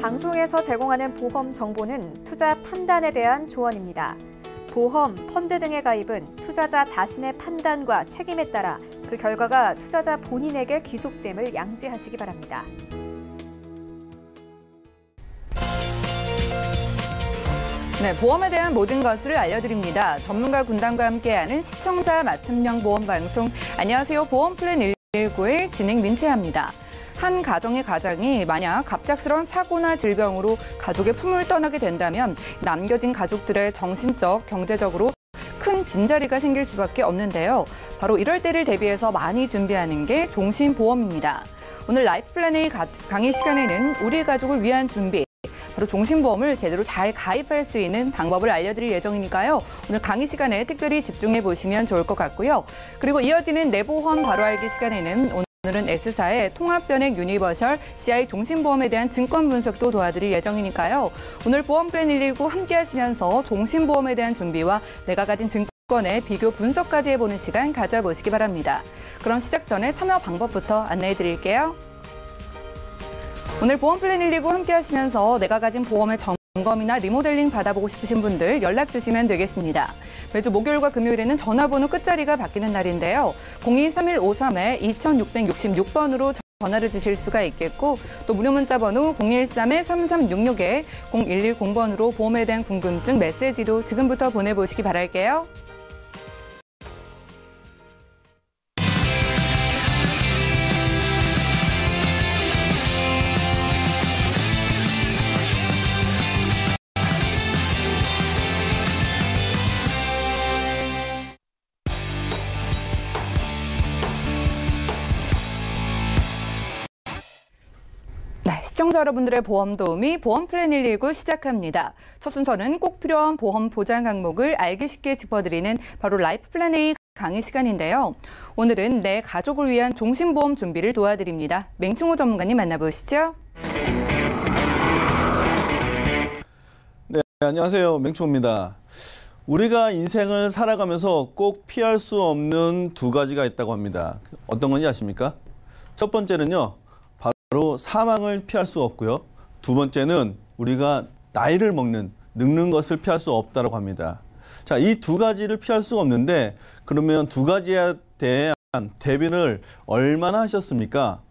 방송에서 제공하는 보험 정보는 투자 판단에 대한 조언입니다. 보험, 펀드 등의 가입은 투자자 자신의 판단과 책임에 따라 그 결과가 투자자 본인에게 귀속됨을 양지하시기 바랍니다. 네, 보험에 대한 모든 것을 알려드립니다. 전문가 군단과 함께하는 시청자 맞춤형 보험 방송. 안녕하세요. 보험플랜 119의 진행 민채합니다. 한 가정의 가장이 만약 갑작스러운 사고나 질병으로 가족의 품을 떠나게 된다면 남겨진 가족들의 정신적, 경제적으로 큰 빈자리가 생길 수밖에 없는데요. 바로 이럴 때를 대비해서 많이 준비하는 게 종신보험입니다. 오늘 라이프 플랜의 강의 시간에는 우리 가족을 위한 준비, 바로 종신보험을 제대로 잘 가입할 수 있는 방법을 알려드릴 예정이니까요. 오늘 강의 시간에 특별히 집중해 보시면 좋을 것 같고요. 그리고 이어지는 내보험 바로 알기 시간에는 오늘은 S사의 통합변액 유니버셜 CI 종신보험에 대한 증권 분석도 도와드릴 예정이니까요. 오늘 보험플랜 119 함께 하시면서 종신보험에 대한 준비와 내가 가진 증권의 비교 분석까지 해보는 시간 가져보시기 바랍니다. 그럼 시작 전에 참여 방법부터 안내해 드릴게요. 오늘 보험플랜 119 함께 하시면서 내가 가진 보험의 점검이나 리모델링 받아보고 싶으신 분들 연락 주시면 되겠습니다. 매주 목요일과 금요일에는 전화번호 끝자리가 바뀌는 날인데요. 023153-2666번으로 전화를 주실 수가 있겠고 또 무료 문자 번호 013-3366에 0110번으로 보험에 대한 궁금증 메시지도 지금부터 보내보시기 바랄게요. 시청자 여러분들의 보험 도우미 보험플랜 119 시작합니다. 첫 순서는 꼭 필요한 보험 보장 항목을 알기 쉽게 짚어드리는 바로 라이프 플랜 A 강의 시간인데요. 오늘은 내 가족을 위한 종신보험 준비를 도와드립니다. 맹충호 전문가님 만나보시죠. 네, 안녕하세요. 맹충호입니다. 우리가 인생을 살아가면서 꼭 피할 수 없는 두 가지가 있다고 합니다. 어떤 건지 아십니까? 첫 번째는요. 바로 사망을 피할 수 없고요. 두 번째는 우리가 나이를 늙는 것을 피할 수 없다고 합니다. 자, 이 두 가지를 피할 수가 없는데 그러면 두 가지에 대한 대비를 얼마나 하셨습니까?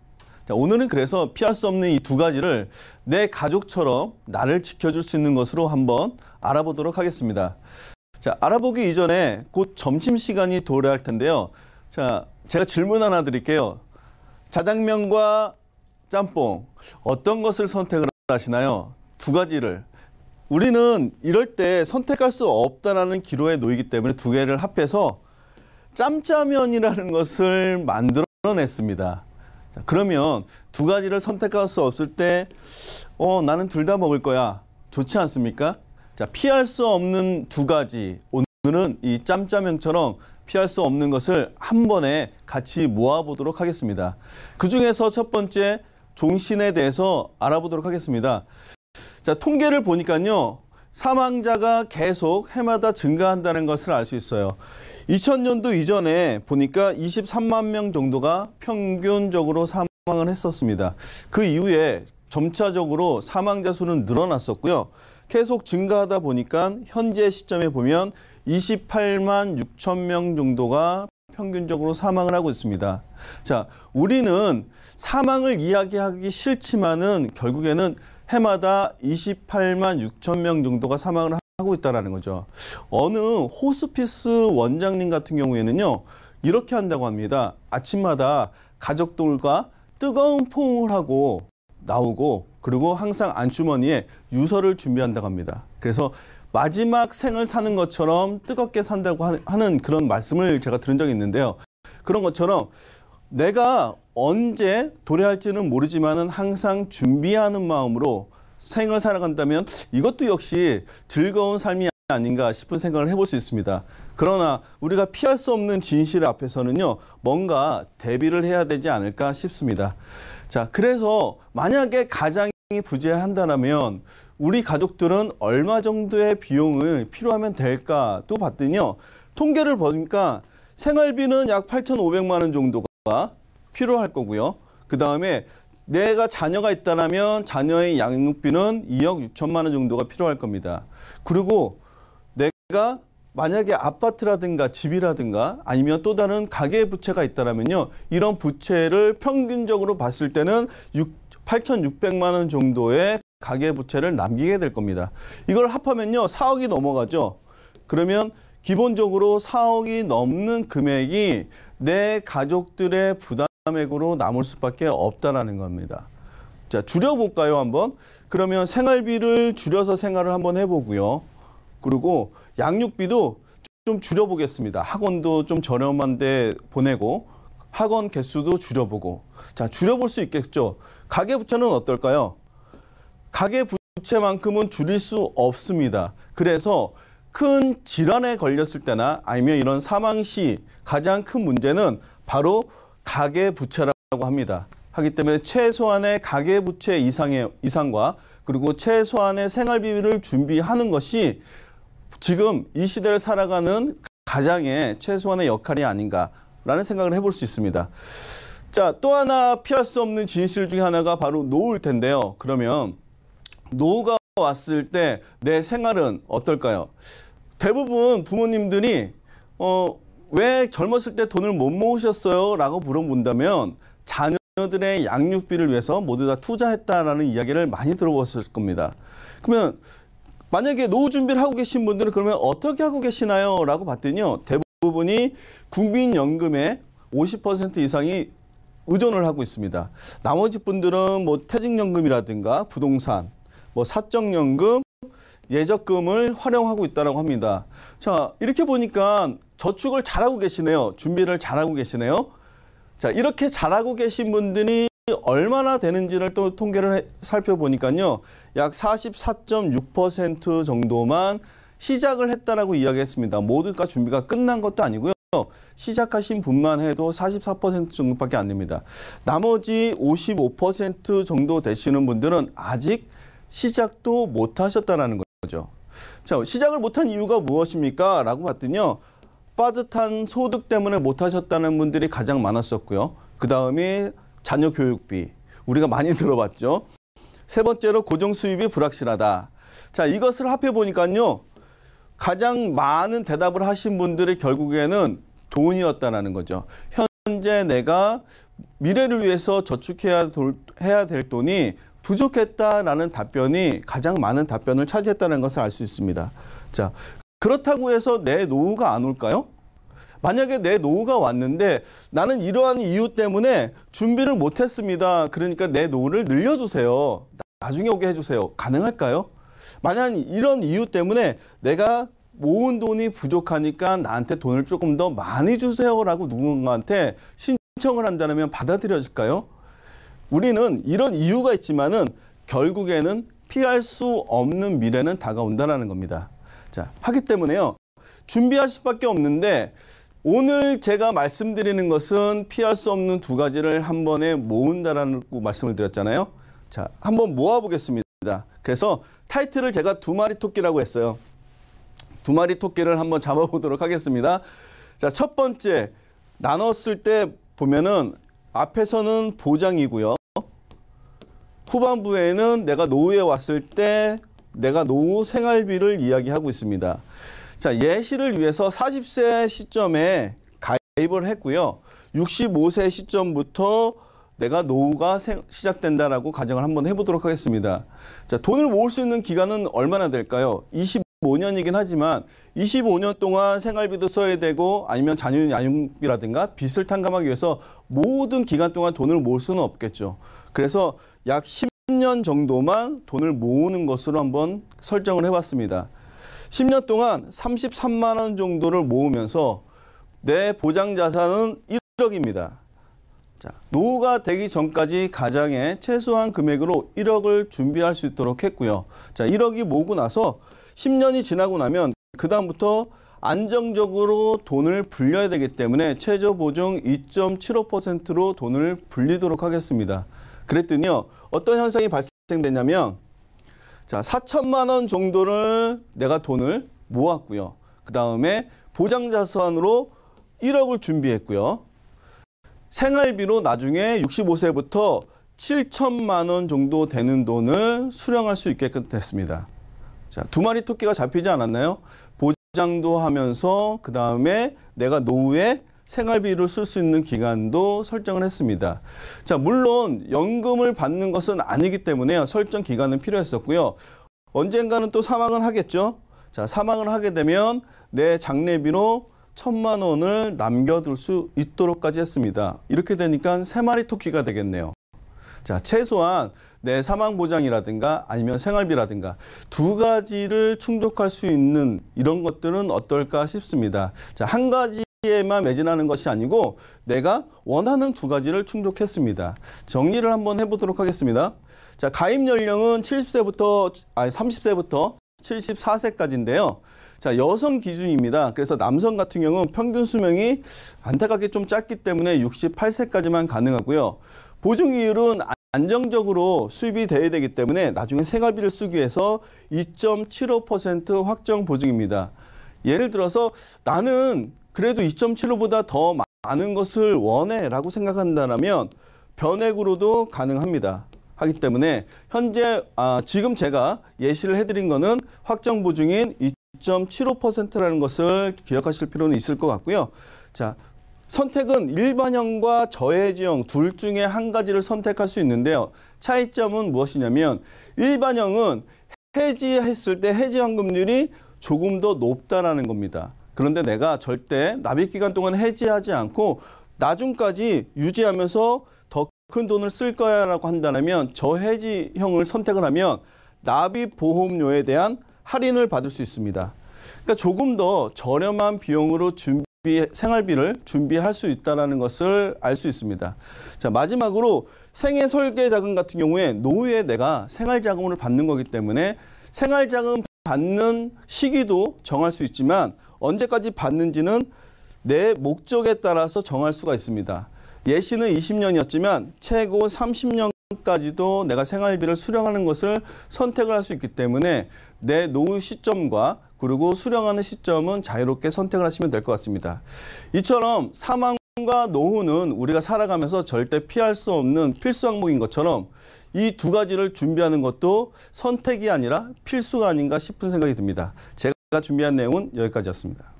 자, 오늘은 그래서 피할 수 없는 이 두 가지를 내 가족처럼 나를 지켜줄 수 있는 것으로 한번 알아보도록 하겠습니다. 자, 알아보기 이전에 곧 점심시간이 도래할 텐데요. 자, 제가 질문 하나 드릴게요. 자장면과 짬뽕, 어떤 것을 선택을 하시나요? 두 가지를. 우리는 이럴 때 선택할 수 없다라는 기로에 놓이기 때문에 두 개를 합해서 짬짜면이라는 것을 만들어냈습니다. 자, 그러면 두 가지를 선택할 수 없을 때 나는 둘 다 먹을 거야. 좋지 않습니까? 자, 피할 수 없는 두 가지. 오늘은 이 짬짜면처럼 피할 수 없는 것을 한 번에 같이 모아보도록 하겠습니다. 그중에서 첫 번째 종신에 대해서 알아보도록 하겠습니다. 자, 통계를 보니까요. 사망자가 계속 해마다 증가한다는 것을 알 수 있어요. 2000년도 이전에 보니까 23만 명 정도가 평균적으로 사망을 했었습니다. 그 이후에 점차적으로 사망자 수는 늘어났었고요. 계속 증가하다 보니까 현재 시점에 보면 28만 6천 명 정도가 평균적으로 사망을 하고 있습니다. 자, 우리는 사망을 이야기하기 싫지만은 결국에는 해마다 28만 6천 명 정도가 사망을 하고 있다는 거죠. 어느 호스피스 원장님 같은 경우에는요, 이렇게 한다고 합니다. 아침마다 가족들과 뜨거운 포옹을 하고 나오고 그리고 항상 안주머니에 유서를 준비한다고 합니다. 그래서 마지막 생을 사는 것처럼 뜨겁게 산다고 하는 그런 말씀을 제가 들은 적이 있는데요. 그런 것처럼 내가 언제 도래할지는 모르지만은 항상 준비하는 마음으로 생을 살아간다면 이것도 역시 즐거운 삶이 아닌가 싶은 생각을 해볼 수 있습니다. 그러나 우리가 피할 수 없는 진실 앞에서는요, 뭔가 대비를 해야 되지 않을까 싶습니다. 자, 그래서 만약에 가장이 부재한다면 우리 가족들은 얼마 정도의 비용을 필요하면 될까 또 봤더니요. 통계를 보니까 생활비는 약 8,500만 원 정도가 필요할 거고요. 그 다음에 내가 자녀가 있다면 자녀의 양육비는 2억 6천만 원 정도가 필요할 겁니다. 그리고 내가 만약에 아파트라든가 집이라든가 아니면 또 다른 가계부채가 있다면요. 이런 부채를 평균적으로 봤을 때는 8,600만 원 정도의 가계부채를 남기게 될 겁니다. 이걸 합하면요. 4억이 넘어가죠. 그러면 기본적으로 4억이 넘는 금액이 내 가족들의 부담액으로 남을 수밖에 없다라는 겁니다. 자, 줄여볼까요, 한번? 그러면 생활비를 줄여서 생활을 한번 해보고요. 그리고 양육비도 좀 줄여보겠습니다. 학원도 좀 저렴한 데 보내고 학원 개수도 줄여보고. 자, 줄여볼 수 있겠죠. 가계부채는 어떨까요? 가계부채만큼은 줄일 수 없습니다. 그래서 큰 질환에 걸렸을 때나 아니면 이런 사망 시 가장 큰 문제는 바로 가계부채라고 합니다. 하기 때문에 최소한의 가계부채 이상과 그리고 최소한의 생활비를 준비하는 것이 지금 이 시대를 살아가는 가장의 최소한의 역할이 아닌가라는 생각을 해볼 수 있습니다. 자, 또 하나 피할 수 없는 진실 중에 하나가 바로 노후일 텐데요. 그러면 노후가 왔을 때 내 생활은 어떨까요? 대부분 부모님들이 왜 젊었을 때 돈을 못 모으셨어요? 라고 물어본다면 자녀들의 양육비를 위해서 모두 다 투자했다라는 이야기를 많이 들어봤을 겁니다. 그러면 만약에 노후 준비를 하고 계신 분들은 그러면 어떻게 하고 계시나요? 라고 봤더니요. 대부분이 국민연금의 50% 이상이 의존을 하고 있습니다. 나머지 분들은 뭐 퇴직연금이라든가 부동산, 뭐 사적연금, 예적금을 활용하고 있다고 합니다. 자, 이렇게 보니까 저축을 잘하고 계시네요. 준비를 잘하고 계시네요. 자, 이렇게 잘하고 계신 분들이 얼마나 되는지를 또 통계를 살펴보니까요. 약 44.6% 정도만 시작을 했다라고 이야기했습니다. 모두가 준비가 끝난 것도 아니고요. 시작하신 분만 해도 44% 정도밖에 안 됩니다. 나머지 55% 정도 되시는 분들은 아직 시작도 못 하셨다는 거죠. 자, 시작을 못한 이유가 무엇입니까? 라고 봤더니요. 빠듯한 소득 때문에 못 하셨다는 분들이 가장 많았었고요. 그 다음에 자녀 교육비. 우리가 많이 들어봤죠. 세 번째로 고정 수입이 불확실하다. 자, 이것을 합해보니까요. 가장 많은 대답을 하신 분들이 결국에는 돈이었다는 거죠. 현재 내가 미래를 위해서 저축해야 될 돈이 부족했다라는 답변이 가장 많은 답변을 차지했다는 것을 알 수 있습니다. 자, 그렇다고 해서 내 노후가 안 올까요? 만약에 내 노후가 왔는데 나는 이러한 이유 때문에 준비를 못했습니다. 그러니까 내 노후를 늘려주세요. 나중에 오게 해주세요. 가능할까요? 만약 이런 이유 때문에 내가 모은 돈이 부족하니까 나한테 돈을 조금 더 많이 주세요라고 누군가한테 신청을 한다면 받아들여질까요? 우리는 이런 이유가 있지만은 결국에는 피할 수 없는 미래는 다가온다는 겁니다. 자, 하기 때문에요. 준비할 수밖에 없는데 오늘 제가 말씀드리는 것은 피할 수 없는 두 가지를 한 번에 모은다라는 말씀을 드렸잖아요. 자, 한번 모아보겠습니다. 그래서 타이틀을 제가 두 마리 토끼라고 했어요. 두 마리 토끼를 한번 잡아보도록 하겠습니다. 자, 첫 번째 나눴을 때 보면은 앞에서는 보장이고요. 후반부에는 내가 노후에 왔을 때 내가 노후 생활비를 이야기하고 있습니다. 자, 예시를 위해서 40세 시점에 가입을 했고요. 65세 시점부터 내가 노후가 시작된다라고 가정을 한번 해보도록 하겠습니다. 자, 돈을 모을 수 있는 기간은 얼마나 될까요? 25년이긴 하지만 25년 동안 생활비도 써야 되고 아니면 자녀 양육비라든가 빚을 탕감하기 위해서 모든 기간 동안 돈을 모을 수는 없겠죠. 그래서 약 10년 정도만 돈을 모으는 것으로 한번 설정을 해봤습니다. 10년 동안 33만 원 정도를 모으면서 내 보장 자산은 1억입니다. 자, 노후가 되기 전까지 가장의 최소한 금액으로 1억을 준비할 수 있도록 했고요. 자, 1억이 모으고 나서 10년이 지나고 나면 그 다음부터 안정적으로 돈을 불려야 되기 때문에 최저보증 2.75%로 돈을 불리도록 하겠습니다. 그랬더니요. 어떤 현상이 발생되냐면 자, 4천만 원 정도를 내가 돈을 모았고요. 그 다음에 보장자산으로 1억을 준비했고요. 생활비로 나중에 65세부터 7천만 원 정도 되는 돈을 수령할 수 있게끔 됐습니다. 자, 2마리 토끼가 잡히지 않았나요? 보장도 하면서 그다음에 내가 노후에 생활비를 쓸 수 있는 기간도 설정을 했습니다. 자, 물론 연금을 받는 것은 아니기 때문에 설정 기간은 필요했었고요. 언젠가는 또 사망은 하겠죠. 자, 사망을 하게 되면 내 장례비로 1,000만 원을 남겨둘 수 있도록까지 했습니다. 이렇게 되니까 3마리 토끼가 되겠네요. 자, 최소한 내 사망보장이라든가 아니면 생활비라든가 2가지를 충족할 수 있는 이런 것들은 어떨까 싶습니다. 자, 한 가지에만 매진하는 것이 아니고 내가 원하는 2가지를 충족했습니다. 정리를 한번 해보도록 하겠습니다. 자, 가입 연령은 30세부터 74세까지인데요. 자, 여성 기준입니다. 그래서 남성 같은 경우는 평균 수명이 안타깝게 좀 짧기 때문에 68세까지만 가능하고요. 보증이율은 안정적으로 수입이 돼야 되기 때문에 나중에 생활비를 쓰기 위해서 2.75% 확정 보증입니다. 예를 들어서 나는 그래도 2.75보다 더 많은 것을 원해 라고 생각한다면 변액으로도 가능합니다. 하기 때문에 현재 지금 제가 예시를 해드린 거는 확정 보증인 2.75%라는 것을 기억하실 필요는 있을 것 같고요. 자, 선택은 일반형과 저해지형 둘 중에 한 가지를 선택할 수 있는데요. 차이점은 무엇이냐면 일반형은 해지했을 때 해지환급률이 조금 더 높다라는 겁니다. 그런데 내가 절대 납입기간 동안 해지하지 않고 나중까지 유지하면서 더 큰 돈을 쓸 거야라고 한다면 저해지형을 선택을 하면 납입보험료에 대한 할인을 받을 수 있습니다. 그러니까 조금 더 저렴한 비용으로 생활비를 준비할 수 있다는 것을 알 수 있습니다. 자, 마지막으로 생애 설계자금 같은 경우에 노후에 내가 생활자금을 받는 거기 때문에 생활자금 받는 시기도 정할 수 있지만 언제까지 받는지는 내 목적에 따라서 정할 수가 있습니다. 예시는 20년이었지만 최고 30년까지도 내가 생활비를 수령하는 것을 선택을 할 수 있기 때문에 내 노후 시점과 그리고 수령하는 시점은 자유롭게 선택을 하시면 될 것 같습니다. 이처럼 사망과 노후는 우리가 살아가면서 절대 피할 수 없는 필수 항목인 것처럼 이 2가지를 준비하는 것도 선택이 아니라 필수가 아닌가 싶은 생각이 듭니다. 제가 준비한 내용은 여기까지였습니다.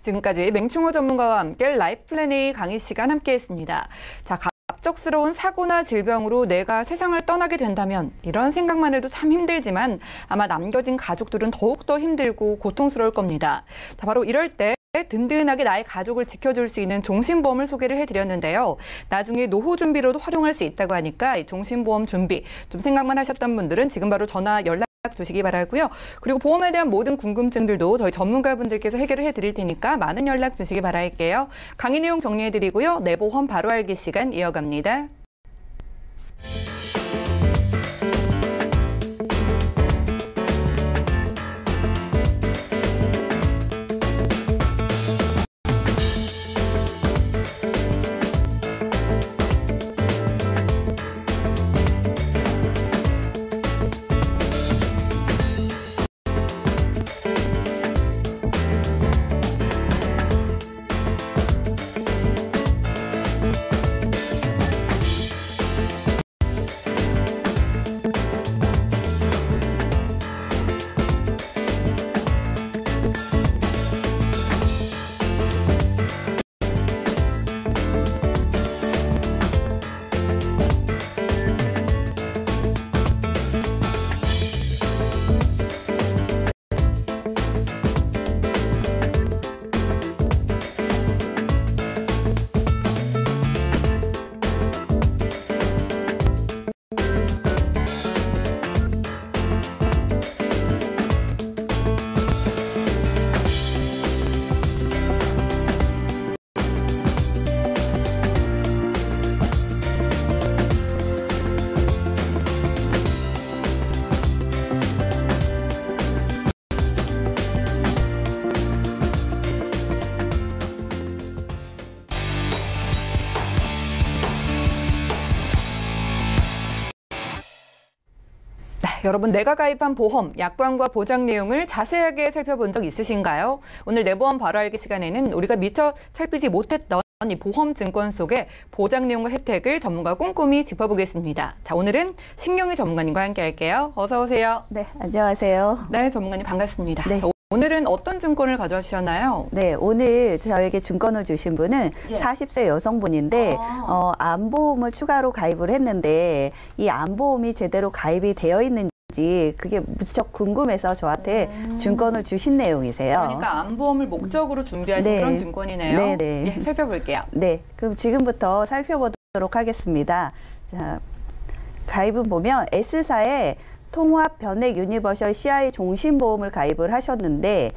지금까지 맹충호 전문가와 함께 라이프 플래닝 강의 시간 함께했습니다. 자, 갑작스러운 사고나 질병으로 내가 세상을 떠나게 된다면 이런 생각만 해도 참 힘들지만 아마 남겨진 가족들은 더욱더 힘들고 고통스러울 겁니다. 자, 바로 이럴 때 든든하게 나의 가족을 지켜줄 수 있는 종신보험을 소개를 해드렸는데요. 나중에 노후 준비로도 활용할 수 있다고 하니까 이 종신보험 준비 좀 생각만 하셨던 분들은 지금 바로 전화 연락 주시기 바라고요. 그리고 보험에 대한 모든 궁금증들도 저희 전문가분들께서 해결을 해드릴 테니까 많은 연락 주시기 바랄게요. 강의 내용 정리해드리고요. 내 보험 바로 알기 시간 이어갑니다. 여러분, 내가 가입한 보험, 약관과 보장 내용을 자세하게 살펴본 적 있으신가요? 오늘 내 보험 바로 알기 시간에는 우리가 미처 살피지 못했던 이 보험증권 속의 보장 내용과 혜택을 전문가 꼼꼼히 짚어보겠습니다. 자, 오늘은 신경희 전문가님과 함께 할게요. 어서 오세요. 네, 안녕하세요. 네, 전문가님 반갑습니다. 네. 자, 오늘은 어떤 증권을 가져와 주셨나요? 네, 오늘 저에게 증권을 주신 분은 예. 40세 여성분인데 암보험을 추가로 가입을 했는데 이 암보험이 제대로 가입이 되어 있는지 그게 무척 궁금해서 저한테 증권을 주신 내용이세요. 그러니까 암보험을 목적으로 준비하신 네. 그런 증권이네요. 네, 네. 예, 살펴볼게요. 네, 그럼 지금부터 살펴보도록 하겠습니다. 자, 가입은 보면 S사에 통합 변액 유니버셜 CI 종신보험을 가입을 하셨는데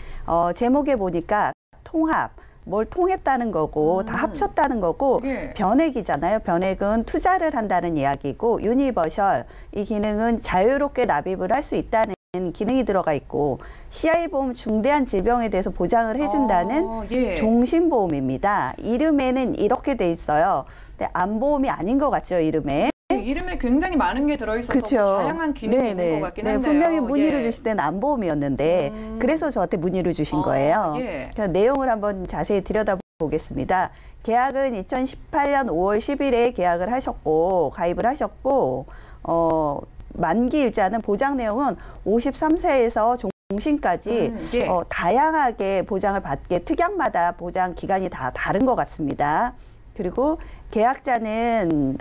제목에 보니까 통합, 뭘 통했다는 거고 다 합쳤다는 거고 예. 변액이잖아요. 변액은 투자를 한다는 이야기고 유니버셜, 이 기능은 자유롭게 납입을 할 수 있다는 기능이 들어가 있고 CI보험 중대한 질병에 대해서 보장을 해준다는 예. 종신보험입니다. 이름에는 이렇게 돼 있어요. 근데 암보험이 아닌 것 같죠, 이름에. 이름에 굉장히 많은 게 들어있어서 그쵸. 다양한 기능이 있는 것 같긴 한데요. 분명히 문의를 예. 주실 때는 암보험이었는데 그래서 저한테 문의를 주신 거예요. 예. 그래서 내용을 한번 자세히 들여다보겠습니다. 계약은 2018년 5월 10일에 계약을 하셨고 가입을 하셨고 만기 일자는 보장 내용은 53세에서 종신까지 예. 다양하게 보장을 받게 특약마다 보장 기간이 다 다른 것 같습니다. 그리고 계약자는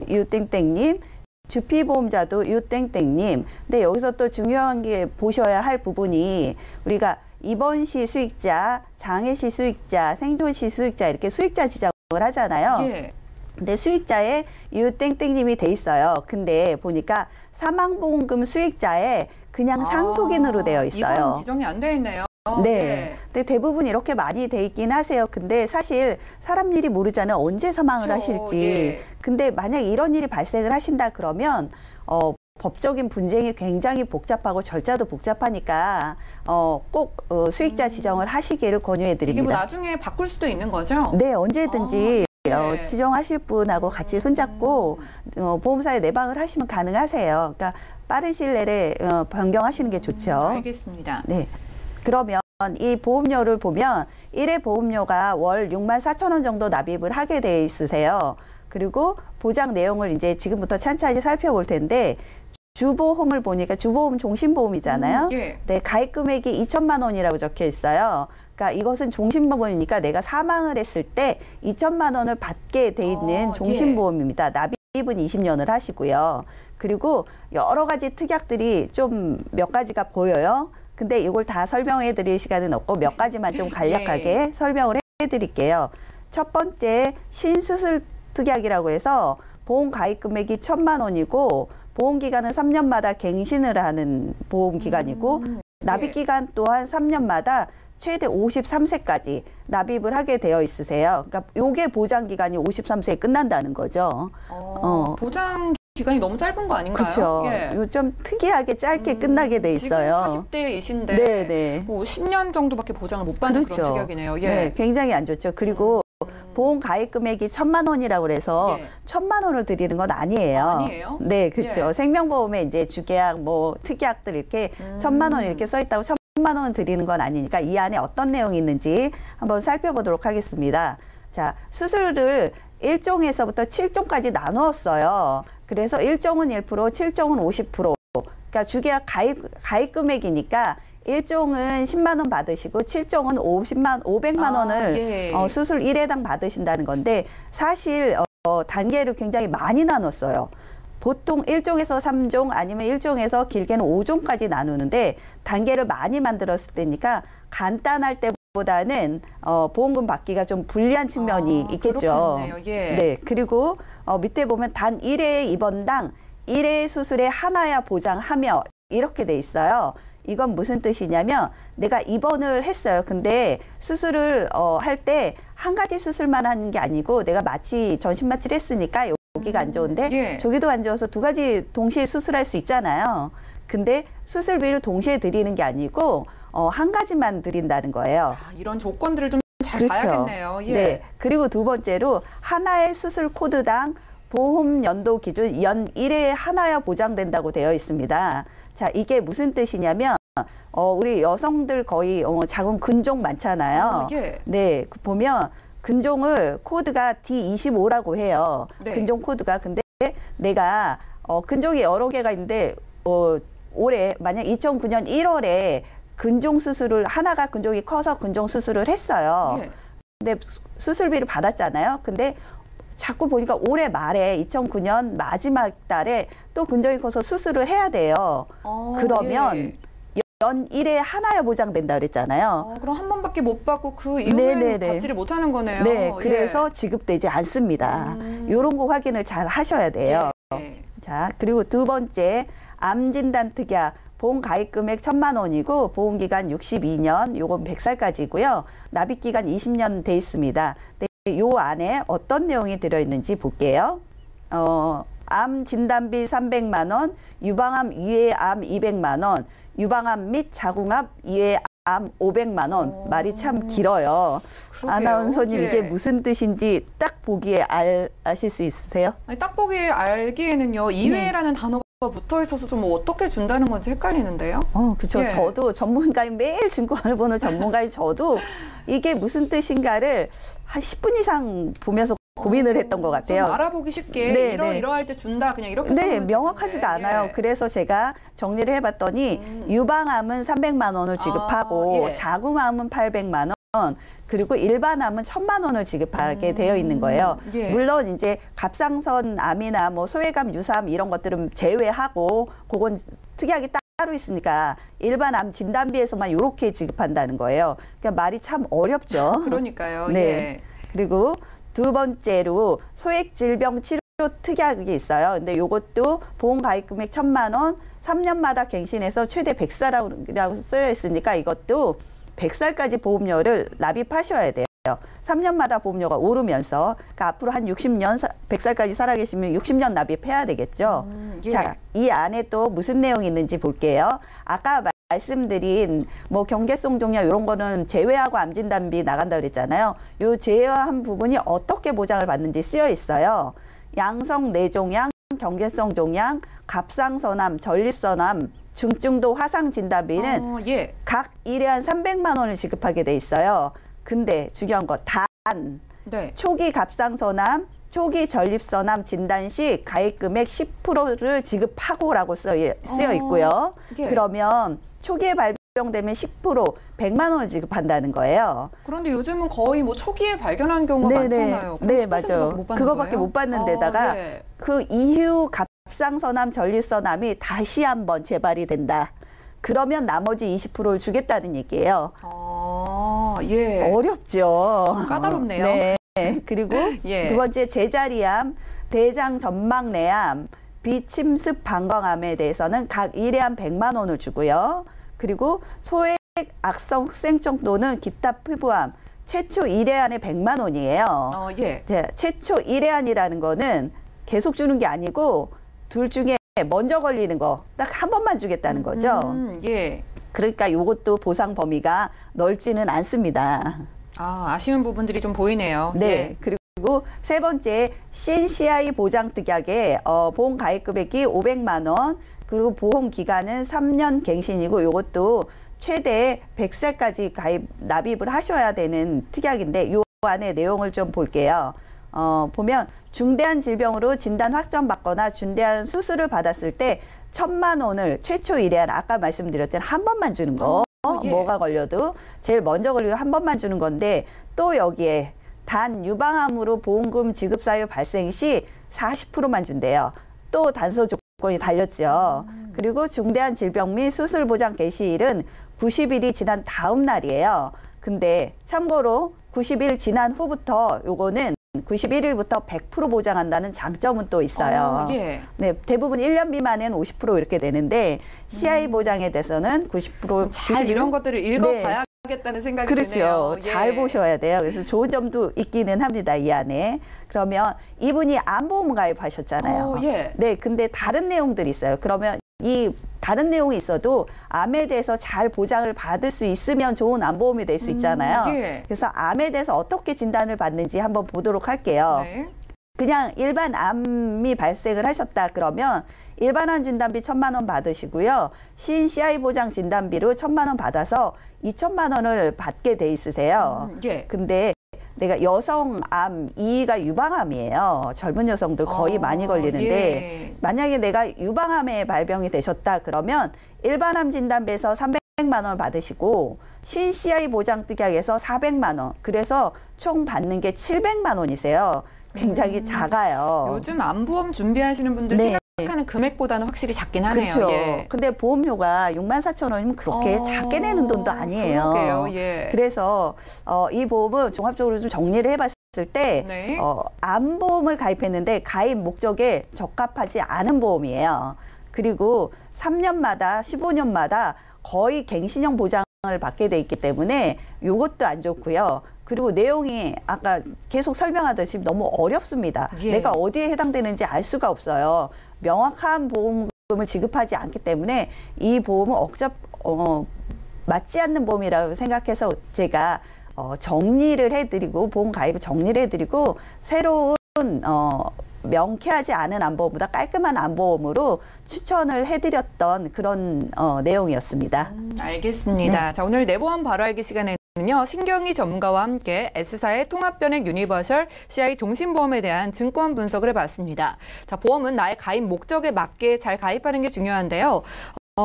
유땡땡님, 주피보험자도 유땡땡님. 근데 여기서 또 중요한 게 보셔야 할 부분이 우리가 입원 시 수익자, 장애 시 수익자, 생존 시 수익자 이렇게 수익자 지정을 하잖아요. 예. 근데 수익자에 유땡땡님이 돼 있어요. 근데 보니까 사망보험금 수익자에 그냥 상속인으로 되어 있어요. 이건 지정이 안 돼 있네요. 네. 예. 근데 대부분 이렇게 많이 돼 있긴 하세요. 근데 사실 사람 일이 모르잖아요. 언제 사망을 그렇죠. 하실지. 예. 근데 만약 이런 일이 발생을 하신다 그러면 법적인 분쟁이 굉장히 복잡하고 절차도 복잡하니까 꼭 수익자 지정을 하시기를 권유해 이게 뭐 드립니다. 나중에 바꿀 수도 있는 거죠? 네, 언제든지 예. 지정하실 분하고 같이 손잡고 보험사에 내방을 하시면 가능하세요. 그러니까 빠른 시일 내에 변경하시는 게 좋죠. 알겠습니다. 네. 그러면 이 보험료를 보면 1회 보험료가 월 64,000원 정도 납입을 하게 돼 있으세요. 그리고 보장 내용을 이제 지금부터 찬찬히 살펴볼 텐데 주보험을 보니까 주보험 종신보험이잖아요. 예. 네, 가입 금액이 2천만 원이라고 적혀 있어요. 그러니까 이것은 종신보험이니까 내가 사망을 했을 때 2천만 원을 받게 돼 있는 종신보험입니다. 납입은 20년을 하시고요. 그리고 여러 가지 특약들이 좀 몇 가지가 보여요. 근데 이걸 다 설명해 드릴 시간은 없고 몇 가지만 좀 간략하게 설명을 해 드릴게요. 첫 번째 신수술 특약이라고 해서 보험 가입 금액이 1,000만 원이고 보험 기간은 3년마다 갱신을 하는 보험 기간이고 납입 기간 또한 3년마다 최대 53세까지 납입을 하게 되어 있으세요. 그러니까 요게 보장 기간이 53세에 끝난다는 거죠. 보장 기간이 너무 짧은 거 아닌가요? 그렇죠. 예. 좀 특이하게 짧게 끝나게 돼 있어요. 지금 40대이신데 네. 뭐 10년 정도밖에 보장을 못 받는 그렇죠. 그런 특약이네요. 예. 네, 굉장히 안 좋죠. 그리고 보험 가입 금액이 1,000만 원이라고 그래서 예. 1,000만 원을 드리는 건 아니에요. 아니에요? 네, 그렇죠. 예. 생명보험에 이제 주계약, 뭐 특약들 이렇게 1,000만 원 이렇게 써 있다고 1,000만 원 드리는 건 아니니까 이 안에 어떤 내용이 있는지 한번 살펴보도록 하겠습니다. 자, 수술을 1종에서부터 7종까지 나누었어요. 그래서 1종은 1%, 7종은 50%. 그러니까 주계약 가입 금액이니까 1종은 10만 원 받으시고 7종은 500만 원을 예. 수술 1회당 받으신다는 건데 사실 단계를 굉장히 많이 나눴어요. 보통 1종에서 3종 아니면 1종에서 길게는 5종까지 나누는데 단계를 많이 만들었을 때니까 간단할 때보다는 보험금 받기가 좀 불리한 측면이 있겠죠. 그렇겠네요. 예. 네. 그리고 밑에 보면 단 1회 입원당 1회 수술에 하나야 보장하며 이렇게 돼 있어요. 이건 무슨 뜻이냐면 내가 입원을 했어요. 근데 수술을 할 때 한 가지 수술만 하는 게 아니고 내가 전신 마취를 했으니까 여기가 안 좋은데 예. 저기도 안 좋아서 두 가지 동시에 수술할 수 있잖아요. 근데 수술비를 동시에 드리는 게 아니고 한 가지만 드린다는 거예요. 이런 조건들을 좀 잘 그렇죠. 봐야겠네요. 예. 네. 그리고 두 번째로 하나의 수술 코드당 보험 연도 기준 연 1회에 하나야 보장된다고 되어 있습니다. 자, 이게 무슨 뜻이냐면 우리 여성들 거의 자궁 근종 많잖아요. 예. 네, 보면 근종을 코드가 D25라고 해요. 네. 근종 코드가. 근데 내가 근종이 여러 개가 있는데 올해 만약 2009년 1월에 근종 수술을 하나가 근종이 커서 근종 수술을 했어요. 예. 근데 수술비를 받았잖아요. 근데 자꾸 보니까 올해 말에 2009년 마지막 달에 또 근종이 커서 수술을 해야 돼요. 그러면 예. 연 1회 하나야 보장된다 그랬잖아요. 그럼 한 번밖에 못 받고 그 이후에는 받지를 못하는 거네요. 네, 예. 그래서 지급되지 않습니다. 이런 거 확인을 잘 하셔야 돼요. 예. 자, 그리고 두 번째 암진단 특약. 보험 가입 금액 1,000만 원이고 보험 기간 62년, 요건 100살까지고요. 납입 기간 20년 돼 있습니다. 네, 요 안에 어떤 내용이 들어 있는지 볼게요. 암 진단비 300만 원, 유방암 이외암 200만 원, 유방암 및 자궁암 이외암 500만 원. 말이 참 길어요. 그러게요. 아나운서님 예. 이게 무슨 뜻인지 딱 보기에 아실 수 있으세요? 아니, 딱 보기에 알기에는요. 이외라는 단어가 붙어 있어서 좀 어떻게 준다는 건지 헷갈리는데요. 그렇죠. 예. 저도 전문가인 매일 증권을 보는 전문가인 저도 이게 무슨 뜻인가를 한 10분 이상 보면서 고민을 했던 것 같아요. 좀 알아보기 쉽게 네, 이러할 때 준다 그냥 이렇게 네, 써놓으면 명확하지가 되는데. 않아요. 예. 그래서 제가 정리를 해봤더니 유방암은 300만 원을 지급하고 예. 자궁암은 800만 원, 그리고 일반암은 1,000만 원을 지급하게 되어 있는 거예요. 예. 물론 이제 갑상선 암이나 뭐 소외감, 유사암 이런 것들은 제외하고 그건 특약이 따로 있으니까 일반 암 진단비에서만 이렇게 지급한다는 거예요. 그러니까 말이 참 어렵죠. 그러니까요. 네. 예. 그리고 두 번째로 소액 질병 치료 특약이 있어요. 근데 요것도 보험 가입 금액 1,000만 원, 3년마다 갱신해서 최대 100살이라고 쓰여 있으니까 이것도 100살까지 보험료를 납입하셔야 돼요. 3년마다 보험료가 오르면서 그러니까 앞으로 한 60년, 100살까지 살아계시면 60년 납입해야 되겠죠. 예. 자, 이 안에 또 무슨 내용이 있는지 볼게요. 아까 말씀드린 뭐 경계성 종양 이런 거는 제외하고 암진단비 나간다 그랬잖아요. 요 제외한 부분이 어떻게 보장을 받는지 쓰여 있어요. 양성 뇌종양, 경계성 종양, 갑상선암, 전립선암, 중증도 화상 진단비는 예. 각 1회 한 300만 원을 지급하게 돼 있어요. 근데 중요한 거 단 네. 초기 갑상선암, 초기 전립선암 진단 시 가입 금액 10%를 지급하고라고 쓰여 있고요. 예. 그러면 초기에 발병되면 10%, 100만 원을 지급한다는 거예요. 그런데 요즘은 거의 뭐 초기에 발견하는 경우가 많잖아요. 네, 맞아요. 못 받는 그거밖에 거예요? 못 받는 데다가 예. 그 이후 갑상선암, 전립선암이 다시 한번 재발이 된다. 그러면 나머지 20%를 주겠다는 얘기예요. 예. 어렵죠. 까다롭네요. 네. 그리고 예. 두 번째 제자리암, 대장 전막내암, 비침습 방광암에 대해서는 각 1회 한 100만 원을 주고요. 그리고 소액 악성 흑생증 또는 기타 피부암 최초 1회 안에 100만 원이에요. 예. 네, 최초 1회 안이라는 거는 계속 주는 게 아니고 둘 중에 먼저 걸리는 거 딱 한 번만 주겠다는 거죠. 예. 그러니까 이것도 보상 범위가 넓지는 않습니다. 아쉬운 부분들이 좀 보이네요. 네. 예. 그리고 세 번째 CNCI 보장 특약에 보험 가입 금액이 500만 원, 그리고 보험 기간은 3년 갱신이고 이것도 최대 100살까지 가입 납입을 하셔야 되는 특약인데 요 안에 내용을 좀 볼게요. 보면 중대한 질병으로 진단 확정받거나 중대한 수술을 받았을 때 1,000만 원을 최초 1회 안 아까 말씀드렸잖아요. 한 번만 주는 거. 예. 뭐가 걸려도 제일 먼저 걸리고 한 번만 주는 건데 또 여기에 단 유방암으로 보험금 지급 사유 발생 시 40%만 준대요. 또 단서 조건이 달렸죠. 그리고 중대한 질병 및 수술 보장 개시일은 90일이 지난 다음 날이에요. 근데 참고로 90일 지난 후부터 요거는 91일부터 100% 보장한다는 장점은 또 있어요. 예. 네, 대부분 1년 미만에는 50% 이렇게 되는데 CI 보장에 대해서는 90%. 잘 이런 것들을 읽어봐야겠다는 생각이 그렇죠. 드네요. 잘 예. 보셔야 돼요. 그래서 좋은 점도 있기는 합니다. 이 안에. 그러면 이분이 암보험 가입하셨잖아요. 예. 네, 근데 다른 내용들이 있어요. 그러면 이 다른 내용이 있어도 암에 대해서 잘 보장을 받을 수 있으면 좋은 암보험이 될 수 있잖아요. 예. 그래서 암에 대해서 어떻게 진단을 받는지 한번 보도록 할게요. 네. 그냥 일반 암이 발생을 하셨다 그러면 일반 암 진단비 1,000만 원 받으시고요. CNCI 보장 진단비로 1,000만 원 받아서 2,000만 원을 받게 돼 있으세요. 예. 근데 내가 여성암 2위가 유방암이에요. 젊은 여성들 거의 많이 걸리는데 예. 만약에 내가 유방암에 발병이 되셨다 그러면 일반암 진단비에서 300만 원을 받으시고 CCI 보장특약에서 400만 원. 그래서 총 받는 게 700만 원이세요. 굉장히 작아요. 요즘 암보험 준비하시는 분들 네. 생각하는 금액보다는 확실히 작긴 하네요. 그렇죠. 예. 근데 보험료가 64,000원이면 그렇게 작게 내는 돈도 아니에요. 그러게요. 예. 그래서 이 보험은 종합적으로 좀 정리를 해봤을 때 네. 암보험을 가입했는데 가입 목적에 적합하지 않은 보험이에요. 그리고 3년마다 15년마다 거의 갱신형 보장을 받게 돼 있기 때문에 이것도 안 좋고요. 그리고 내용이 아까 계속 설명하듯이 너무 어렵습니다. 예. 내가 어디에 해당되는지 알 수가 없어요. 명확한 보험금을 지급하지 않기 때문에 이 보험은 맞지 않는 보험이라고 생각해서 제가 정리를 해드리고 보험 가입을 정리를 해드리고 새로운 명쾌하지 않은 암보험보다 깔끔한 암보험으로 추천을 해드렸던 그런 내용이었습니다. 알겠습니다. 네. 자, 오늘 내보험 바로 알기 시간에는요. 신경이 전문가와 함께 S사의 통합변액 유니버셜 CI 종신보험에 대한 증권 분석을 해봤습니다. 자, 보험은 나의 가입 목적에 맞게 잘 가입하는 게 중요한데요.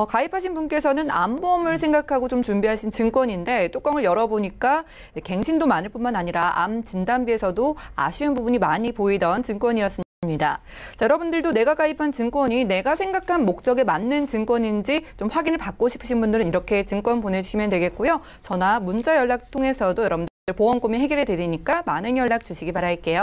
가입하신 분께서는 암보험을 생각하고 좀 준비하신 증권인데 뚜껑을 열어보니까 갱신도 많을 뿐만 아니라 암 진단비에서도 아쉬운 부분이 많이 보이던 증권이었습니다. 자, 여러분들도 내가 가입한 증권이 내가 생각한 목적에 맞는 증권인지 좀 확인을 받고 싶으신 분들은 이렇게 증권 보내주시면 되겠고요. 전화, 문자 연락 통해서도 여러분들 보험 고민 해결해 드리니까 많은 연락 주시기 바랄게요.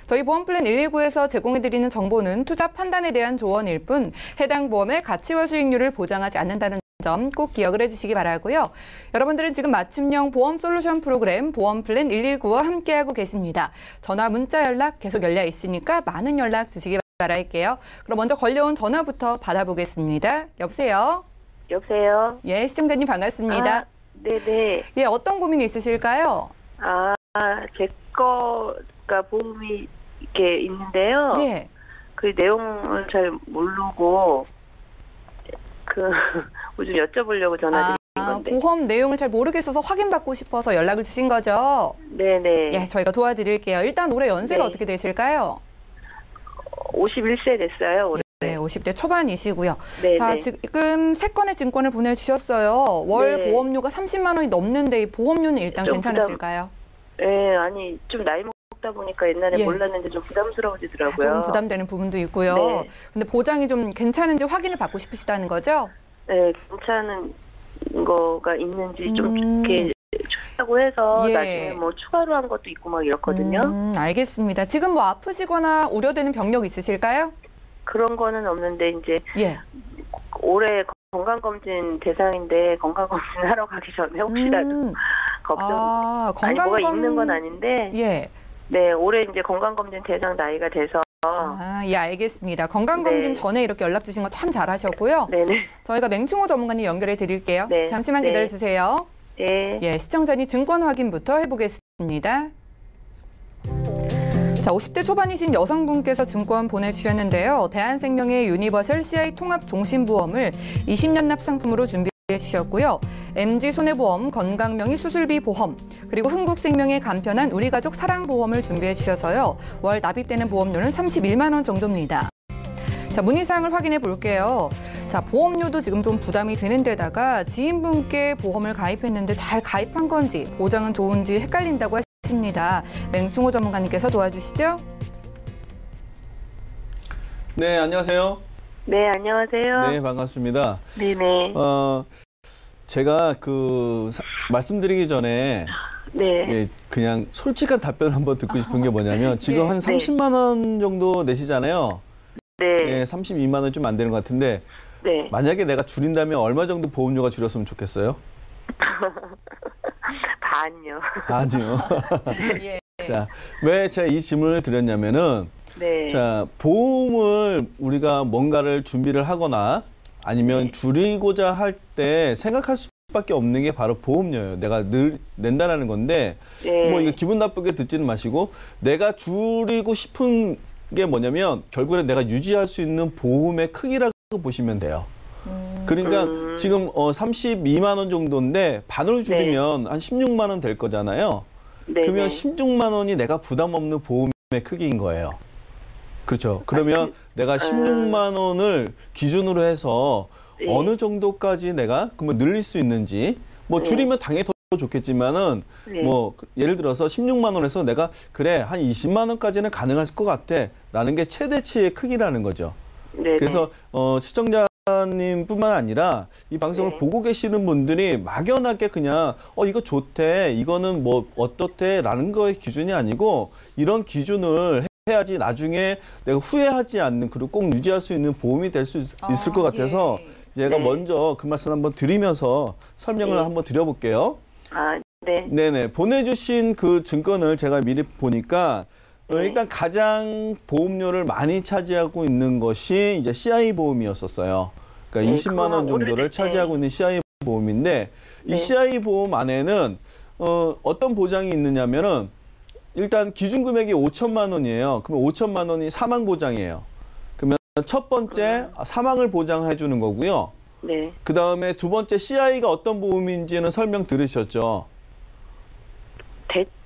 저희 보험플랜 119에서 제공해드리는 정보는 투자 판단에 대한 조언일 뿐 해당 보험의 가치와 수익률을 보장하지 않는다는 점 꼭 기억을 해주시기 바라고요. 여러분들은 지금 맞춤형 보험 솔루션 프로그램 보험플랜 119와 함께하고 계십니다. 전화, 문자 연락 계속 열려 있으니까 많은 연락 주시기 바랄게요. 그럼 먼저 걸려온 전화부터 받아보겠습니다. 여보세요? 여보세요? 예, 시청자님 반갑습니다. 네네. 예, 어떤 고민이 있으실까요? 제 거가 보험이 이렇게 있는데요. 예. 그 내용을 잘 모르고, 좀 여쭤보려고 전화드린 건데. 보험 내용을 잘 모르겠어서 확인받고 싶어서 연락을 주신 거죠? 네네. 예, 저희가 도와드릴게요. 일단 올해 연세가 네. 어떻게 되실까요? 51세 됐어요, 올해. 네, 50대 초반이시고요. 네네. 자, 지금 3건의 증권을 보내주셨어요. 월 네. 보험료가 30만 원이 넘는데 이 보험료는 일단 좀 괜찮으실까요? 네, 아니, 좀 나이 먹다 보니까 옛날에 예. 몰랐는데 좀 부담스러워지더라고요. 좀 부담되는 부분도 있고요. 네. 근데 보장이 좀 괜찮은지 확인을 받고 싶으시다는 거죠? 네, 괜찮은 거가 있는지 좀 이렇게 좋다고 해서 예. 나중에 뭐 추가로 한 것도 있고 막 이렇거든요. 알겠습니다. 지금 뭐 아프시거나 우려되는 병력 있으실까요? 그런 거는 없는데 이제 예. 올해 건강검진 대상인데 건강검진 하러 가기 전에 혹시라도 걱정. 아니 뭐가 있는 건 아닌데. 예. 네, 올해 이제 건강검진 대상 나이가 돼서. 예, 알겠습니다. 건강검진 네. 전에 이렇게 연락 주신 거 참 잘하셨고요. 네네. 저희가 맹충호 전문가님 연결해 드릴게요. 네. 잠시만 네. 기다려주세요. 네. 예, 시청자님 증권 확인부터 해보겠습니다. 자, 50대 초반이신 여성분께서 증권 보내주셨는데요. 대한생명의 유니버셜 CI 통합 종신보험을 20년 납 상품으로 준비해 주셨고요. MG손해보험, 건강명의 수술비 보험, 그리고 흥국생명의 간편한 우리가족 사랑보험을 준비해 주셔서요. 월 납입되는 보험료는 31만 원 정도입니다. 자, 문의사항을 확인해 볼게요. 자, 보험료도 지금 좀 부담이 되는 데다가 지인분께 보험을 가입했는데 잘 가입한 건지 보장은 좋은지 헷갈린다고 하십니다. 맹충호 전문가님께서 도와주시죠. 네, 안녕하세요. 네, 안녕하세요. 네, 반갑습니다. 네네. 제가 말씀드리기 전에 네. 예, 그냥 솔직한 답변을 한번 듣고 싶은 게 뭐냐면 지금 예. 한 30만 원 정도 내시잖아요. 네. 예, 32만 원 좀 안 되는 것 같은데 네. 만약에 내가 줄인다면 얼마 정도 보험료가 줄였으면 좋겠어요? 반요. 아니요. 예. 자, 왜 제가 이 질문을 드렸냐면은 네. 자, 보험을 우리가 뭔가를 준비를 하거나 아니면 줄이고자 할 때 생각할 수밖에 없는 게 바로 보험료예요. 내가 늘 낸다라는 건데 네. 뭐 이거 기분 나쁘게 듣지는 마시고 내가 줄이고 싶은 게 뭐냐면 결국에 내가 유지할 수 있는 보험의 크기라고 보시면 돼요. 그러니까 지금 32만 원 정도인데 반으로 줄이면 한 16만 원 될 거잖아요. 네네. 그러면 16만 원이 내가 부담 없는 보험의 크기인 거예요. 그렇죠. 그러면 내가 16만 원을 기준으로 해서 네. 어느 정도까지 내가 그러면 늘릴 수 있는지 뭐 줄이면 당연히 더 좋겠지만은 네. 뭐 예를 들어서 16만 원에서 내가 그래 한 20만 원까지는 가능할 것 같아라는 게 최대치의 크기라는 거죠. 네네. 그래서 시청자님뿐만 아니라 이 방송을 네. 보고 계시는 분들이 막연하게 그냥 이거 좋대, 이거는 뭐 어떻대라는 거의 기준이 아니고 이런 기준을 해야지 나중에 내가 후회하지 않는 그리고 꼭 유지할 수 있는 보험이 될 수 있을 것 같아서 제가 네. 먼저 그 말씀 한번 드리면서 설명을 네. 한번 드려볼게요. 네. 네네. 보내주신 그 증권을 제가 미리 보니까 네. 일단 가장 보험료를 많이 차지하고 있는 것이 이제 CI 보험이었었어요. 그러니까 네, 20만 원 정도를 차지하고 있는 CI 보험인데 이 네. CI 보험 안에는 어떤 보장이 있느냐면은 일단 기준 금액이 5천만 원이에요. 그러면 5천만 원이 사망 보장이에요. 그러면 첫 번째 사망을 보장해 주는 거고요. 네. 그 다음에 두 번째 CI가 어떤 보험인지는 설명 들으셨죠?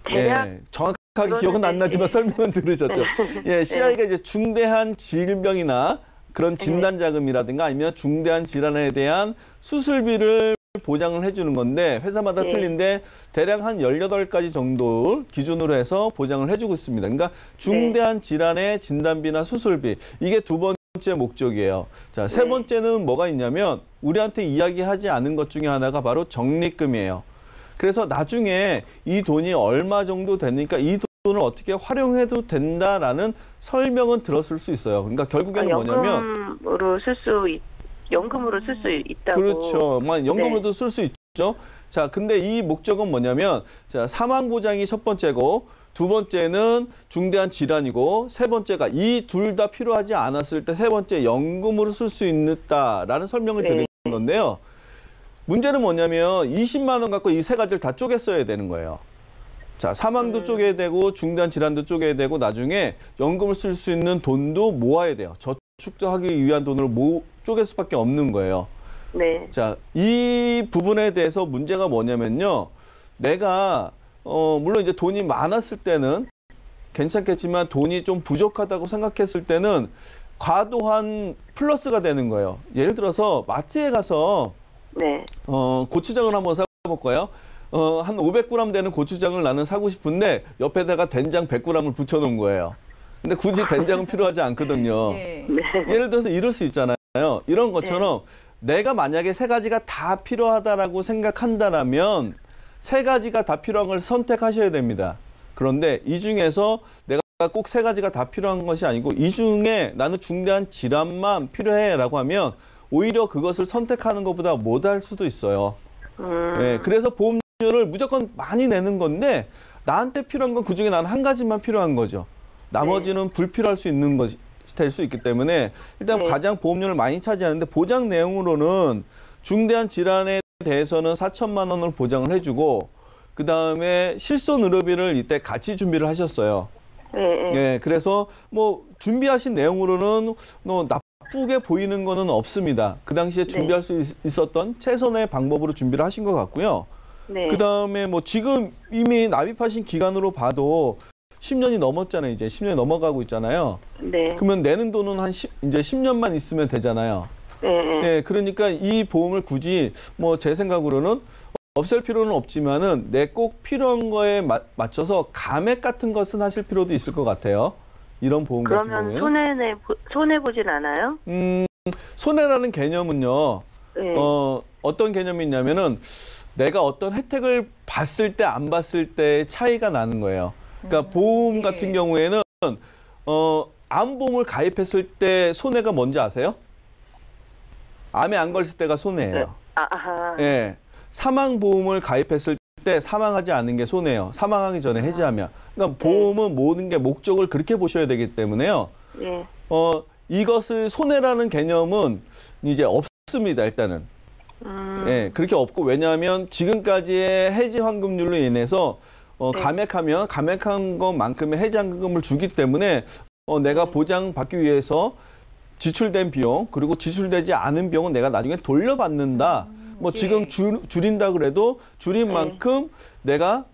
대략 예, 정확하게 기억은 안 나지만 설명은 들으셨죠? 예, CI가 이제 중대한 질병이나 그런 진단 자금이라든가 아니면 중대한 질환에 대한 수술비를 보장을 해주는 건데 회사마다 네. 틀린데 대략 한 18가지 정도 기준으로 해서 보장을 해주고 있습니다. 그러니까 중대한 질환의 진단비나 수술비 이게 두 번째 목적이에요. 자, 세 네. 번째는 뭐가 있냐면 우리한테 이야기하지 않은 것 중에 하나가 바로 적립금이에요. 그래서 나중에 이 돈이 얼마 정도 되니까 이 돈을 어떻게 활용해도 된다라는 설명은 들었을 수 있어요. 그러니까 결국에는 뭐냐면 연금으로 쓸 수 있다고. 그렇죠. 연금으로도 쓸 수 있죠. 자, 근데 이 목적은 뭐냐면 자, 사망 보장이 첫 번째고 두 번째는 중대한 질환이고 세 번째가 이 둘 다 필요하지 않았을 때 세 번째 연금으로 쓸 수 있다라는 설명을 네. 드리는 건데요. 문제는 뭐냐면 20만 원 갖고 이 세 가지를 다 쪼개 써야 되는 거예요. 자, 사망도 쪼개야 되고 중대한 질환도 쪼개야 되고 나중에 연금을 쓸 수 있는 돈도 모아야 돼요. 저축하기 위한 돈을 쪼갤 수밖에 없는 거예요. 네. 자, 이 부분에 대해서 문제가 뭐냐면요. 내가 물론 이제 돈이 많았을 때는 괜찮겠지만 돈이 좀 부족하다고 생각했을 때는 과도한 플러스가 되는 거예요. 예를 들어서 마트에 가서 네. 고추장을 한번 사볼까요? 한 500g 되는 고추장을 나는 사고 싶은데 옆에다가 된장 100g을 붙여놓은 거예요. 근데 굳이 된장은 필요하지 않거든요. 네. 예를 들어서 이럴 수 있잖아요. 이런 것처럼 내가 만약에 세 가지가 다 필요하다라고 생각한다라면 세 가지가 다 필요한 걸 선택하셔야 됩니다. 그런데 이 중에서 내가 꼭 세 가지가 다 필요한 것이 아니고 이 중에 나는 중대한 질환만 필요해라고 하면 오히려 그것을 선택하는 것보다 못할 수도 있어요. 네, 그래서 보험료를 무조건 많이 내는 건데 나한테 필요한 건 그중에 나는 한 가지만 필요한 거죠. 나머지는 불필요할 수 있는 것이 될 수 있기 때문에 일단 가장 보험료를 많이 차지하는데 보장 내용으로는 중대한 질환에 대해서는 4천만 원을 보장을 해주고 그 다음에 실손 의료비를 이때 같이 준비를 하셨어요. 네, 그래서 뭐 준비하신 내용으로는 나쁘게 보이는 거는 없습니다. 그 당시에 준비할 수 있었던 최선의 방법으로 준비를 하신 것 같고요. 네. 그 다음에 뭐 지금 이미 납입하신 기간으로 봐도 10년이 넘었잖아요. 이제 10년이 넘어가고 있잖아요. 네. 그러면 내는 돈은 이제 10년만 있으면 되잖아요. 네, 그러니까 이 보험을 굳이 뭐 제 생각으로는 없앨 필요는 없지만은 내 꼭 필요한 거에 맞춰서 감액 같은 것은 하실 필요도 있을 것 같아요. 이런 보험 같은 경우에는. 그러면 손해 보진 않아요? 손해라는 개념은요. 네. 어떤 개념이 있냐면은 내가 어떤 혜택을 봤을 때 안 봤을 때 차이가 나는 거예요. 그러니까 보험 같은 경우에는 암보험을 가입했을 때 손해가 뭔지 아세요? 암에 안 걸렸을 때가 손해예요. 예. 사망보험을 가입했을 때 사망하지 않는 게 손해예요. 사망하기 전에 해지하면. 그러니까 보험은 모든 게 목적을 그렇게 보셔야 되기 때문에요. 이것을 손해라는 개념은 이제 없습니다. 일단은. 예, 그렇게 없고 왜냐하면 지금까지의 해지 환급률로 인해서 감액하면 감액한 것만큼의 해지 환급금을 주기 때문에 내가 보장받기 위해서 지출된 비용 그리고 지출되지 않은 비용은 내가 나중에 돌려받는다. 뭐 지금 줄인다 그래도 줄인 만큼 내가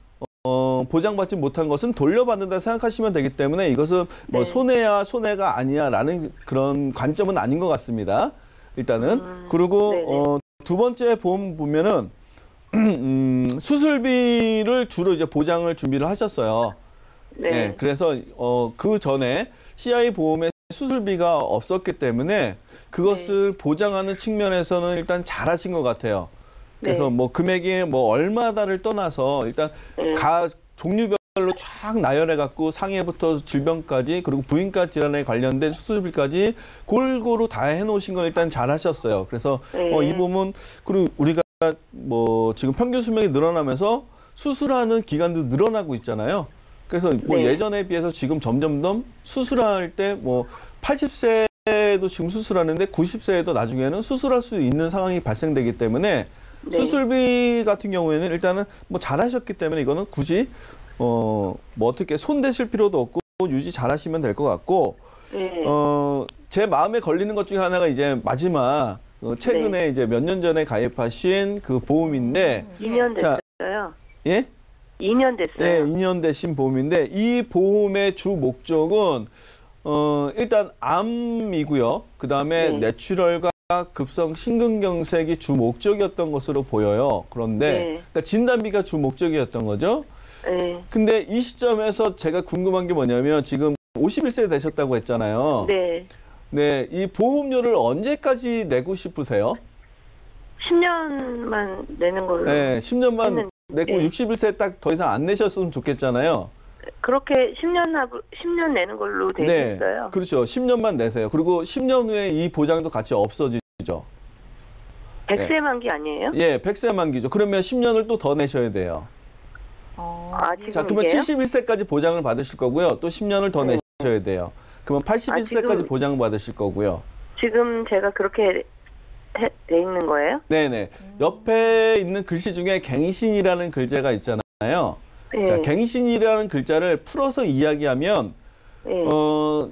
보장받지 못한 것은 돌려받는다 생각하시면 되기 때문에 이것은 뭐 네. 손해야 손해가 아니야라는 그런 관점은 아닌 것 같습니다. 일단은 그리고 두 번째 보험 보면은 수술비를 주로 이제 보장을 준비를 하셨어요. 네. 네, 그래서 그 전에 CI 보험에 수술비가 없었기 때문에 그것을 보장하는 측면에서는 일단 잘하신 것 같아요. 그래서 뭐 금액이 뭐 얼마다를 떠나서 일단 종류별로 쫙 나열해 갖고 상해부터 질병까지 그리고 부인과 질환에 관련된 수술비까지 골고루 다 해놓으신 건 일단 잘하셨어요. 그래서 이 부분 그리고 우리가 뭐 지금 평균 수명이 늘어나면서 수술하는 기간도 늘어나고 있잖아요. 그래서 뭐 예전에 비해서 지금 점점 수술할 때 뭐 80세도 지금 수술하는데 90세에도 나중에는 수술할 수 있는 상황이 발생되기 때문에 수술비 같은 경우에는 일단은 뭐 잘하셨기 때문에 이거는 굳이 뭐 어떻게 손대실 필요도 없고 유지 잘하시면 될 것 같고 제 마음에 걸리는 것 중에 하나가 이제 마지막 최근에 이제 몇 년 전에 가입하신 그 보험인데 2년 됐어요. 예? 2년 됐어요. 네, 2년 되신 보험인데 이 보험의 주 목적은 일단 암이고요. 그 다음에 뇌출혈과 급성 심근경색이 주 목적이었던 것으로 보여요. 그런데 그러니까 진단비가 주 목적이었던 거죠. 근데 이 시점에서 제가 궁금한 게 뭐냐면 지금 51세 되셨다고 했잖아요. 네, 이 보험료를 언제까지 내고 싶으세요? 10년만 내는 걸로. 네, 10년만 내고 61세 딱 더 이상 안 내셨으면 좋겠잖아요. 그렇게 10년 내는 걸로 돼 있어요. 그렇죠. 10년만 내세요. 그리고 10년 후에 이 보장도 같이 없어지죠. 100세 만기 아니에요? 예, 100세 만기죠. 그러면 10년을 또 더 내셔야 돼요. 지금 자, 그러면 이게요? 71세까지 보장을 받으실 거고요. 또 10년을 더 내셔야 돼요. 그러면 81세까지 보장을 받으실 거고요. 지금 제가 그렇게 돼 있는 거예요? 네네. 옆에 있는 글씨 중에 갱신이라는 글자가 있잖아요. 자, 갱신이라는 글자를 풀어서 이야기하면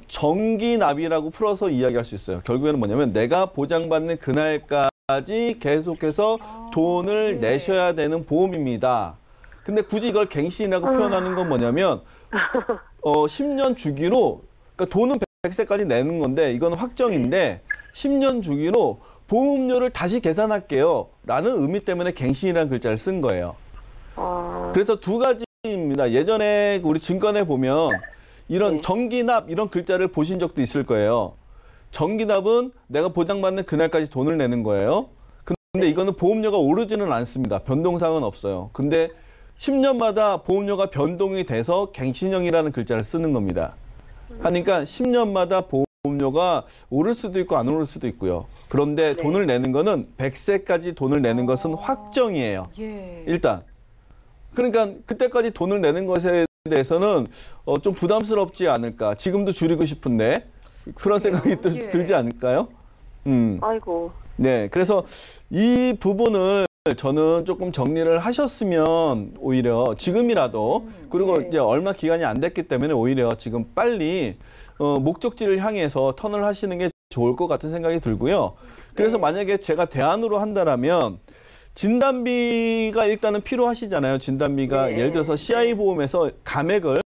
정기납이라고 풀어서 이야기할 수 있어요. 결국에는 뭐냐면 내가 보장받는 그날까지 계속해서 돈을 내셔야 되는 보험입니다. 근데 굳이 이걸 갱신이라고 표현하는 건 뭐냐면 10년 주기로 그러니까 돈은 100세까지 내는 건데 이건 확정인데 10년 주기로 보험료를 다시 계산할게요 라는 의미 때문에 갱신이라는 글자를 쓴 거예요. 그래서 두 가지입니다. 예전에 우리 증권에 보면 이런 정기납 이런 글자를 보신 적도 있을 거예요. 정기납은 내가 보장받는 그날까지 돈을 내는 거예요. 근데 이거는 보험료가 오르지는 않습니다. 변동사항은 없어요. 근데 10년마다 보험료가 변동이 돼서 갱신형이라는 글자를 쓰는 겁니다. 하니까 10년마다 보험료가 오를 수도 있고 안 오를 수도 있고요. 그런데 돈을 내는 거는 100세까지 돈을 내는 것은 확정이에요. 일단. 그러니까 그때까지 돈을 내는 것에 대해서는 좀 부담스럽지 않을까. 지금도 줄이고 싶은데 그런 생각이 들지 않을까요? 아이고. 네, 그래서 이 부분을 저는 조금 정리를 하셨으면 오히려 지금이라도 그리고 이제 얼마 기간이 안 됐기 때문에 오히려 지금 빨리 목적지를 향해서 턴을 하시는 게 좋을 것 같은 생각이 들고요. 그래서 만약에 제가 대안으로 한다라면 진단비가 일단은 필요하시잖아요. 진단비가 예를 들어서 CI 보험에서 감액을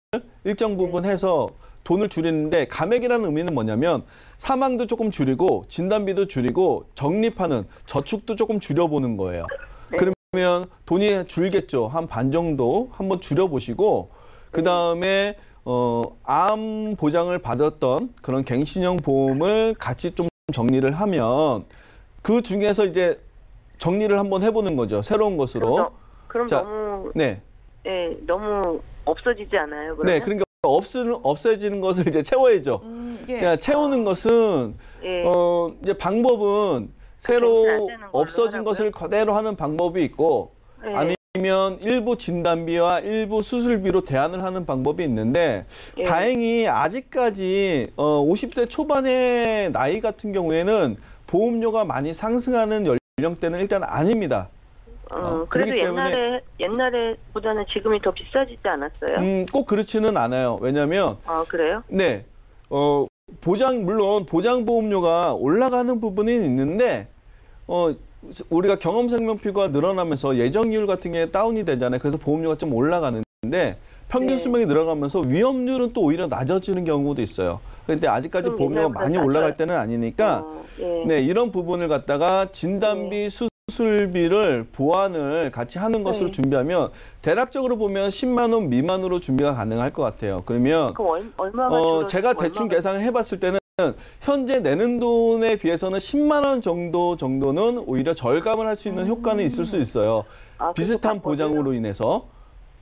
일정 부분 해서 돈을 줄이는데 감액이라는 의미는 뭐냐면 사망도 조금 줄이고 진단비도 줄이고 적립하는 저축도 조금 줄여보는 거예요. 그러면 돈이 줄겠죠. 한 반 정도 한번 줄여보시고 그 다음에 암 보장을 받았던 그런 갱신형 보험을 같이 좀 정리를 하면 그 중에서 이제 정리를 한번 해보는 거죠. 새로운 것으로. 그럼 자, 너무 너무 없어지지 않아요? 그러면? 네, 그러니까 없어지는 것을 이제 채워야죠. 그러니까 채우는 것은 이제 방법은 새로 없어진 것을 그대로 하는 방법이 있고 아니면 일부 진단비와 일부 수술비로 대안을 하는 방법이 있는데 다행히 아직까지 50대 초반의 나이 같은 경우에는 보험료가 많이 상승하는 연령대는 일단 아닙니다. 그래도 옛날에보다는 지금이 더 비싸지지 않았어요? 꼭 그렇지는 않아요. 왜냐하면 그래요? 네, 물론 보장보험료가 올라가는 부분이 있는데 우리가 경험생명표가 늘어나면서 예정이율 같은 게 다운이 되잖아요. 그래서 보험료가 좀 올라가는데 늘어가는데 평균 수명이 늘어가면서 위험률은 또 오히려 낮아지는 경우도 있어요. 그런데 아직까지 보험료가 많이 올라갈 때는 아니니까 네, 이런 부분을 갖다가 진단비, 수술비를 보완을 같이 하는 것으로 준비하면 대략적으로 보면 10만 원 미만으로 준비가 가능할 것 같아요. 그러면 제가 대충 계산을 해봤을 때는 현재 내는 돈에 비해서는 10만 원 정도는 오히려 절감을 할 수 있는 효과는 있을 수 있어요. 비슷한 보장으로 인해서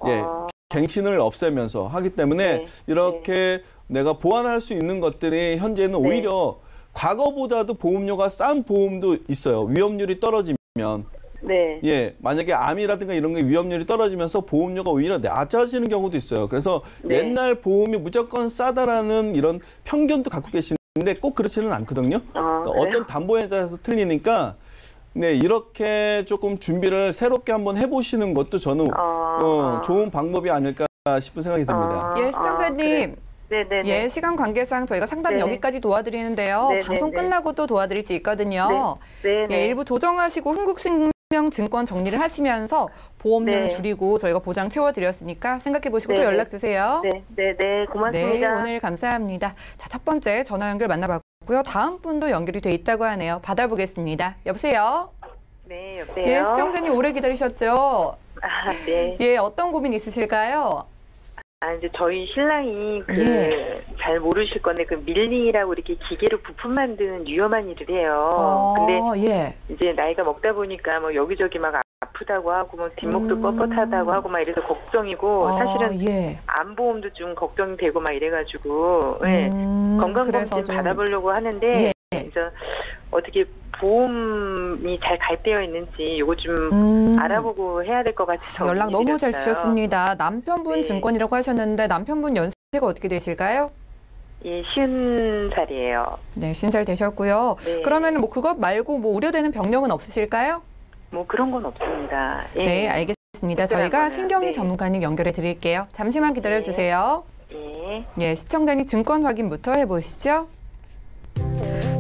예, 갱신을 없애면서 하기 때문에 이렇게 내가 보완할 수 있는 것들이 현재는 오히려 과거보다도 보험료가 싼 보험도 있어요. 위험률이 떨어지면. 예, 만약에 암이라든가 이런 게 위험률이 떨어지면서 보험료가 오히려 낮아지는 경우도 있어요. 그래서 옛날 보험이 무조건 싸다라는 이런 편견도 갖고 계시는데 꼭 그렇지는 않거든요. 그러니까 어떤 담보에 따라서 틀리니까 네, 이렇게 조금 준비를 새롭게 한번 해보시는 것도 저는 좋은 방법이 아닐까 싶은 생각이 듭니다. 예, 시청자님. 네네. 예, 시간 관계상 저희가 상담 여기까지 도와드리는데요. 방송 끝나고 또 도와드릴 수 있거든요. 예, 일부 조정하시고 흥국생명증권 정리를 하시면서 보험료를 줄이고 저희가 보장 채워드렸으니까 생각해 보시고 또 연락 주세요. 네, 고맙습니다. 네, 오늘 감사합니다. 자, 첫 번째 전화 연결 만나봤고요. 다음 분도 연결이 돼 있다고 하네요. 받아보겠습니다. 여보세요? 네, 여보세요? 예, 시청자님 오래 기다리셨죠? 네. 예, 어떤 고민 있으실까요? 이제 저희 신랑이 잘 모르실 건데 밀링이라고 이렇게 기계로 부품 만드는 위험한 일을 해요. 근데 이제 나이가 먹다 보니까 뭐 여기저기 막 아프다고 하고 뭐 뒷목도 뻣뻣하다고 하고 막 이래서 걱정이고 사실은 암보험도 좀 걱정이 되고 막 이래가지고 건강검진 받아보려고 하는데 이제 어떻게 보험이 잘 가입되어 있는지 이거 좀 알아보고 해야 될 것 같아서 연락 너무 잘 주셨습니다. 남편분 증권이라고 하셨는데 남편분 연세가 어떻게 되실까요? 예, 50살이에요. 네, 50살 되셨고요. 그러면 뭐 그것 말고 뭐 우려되는 병력은 없으실까요? 뭐 그런 건 없습니다. 네, 알겠습니다. 저희가 신경이 전문가님 연결해 드릴게요. 잠시만 기다려 주세요. 예, 시청자님 증권 확인부터 해보시죠.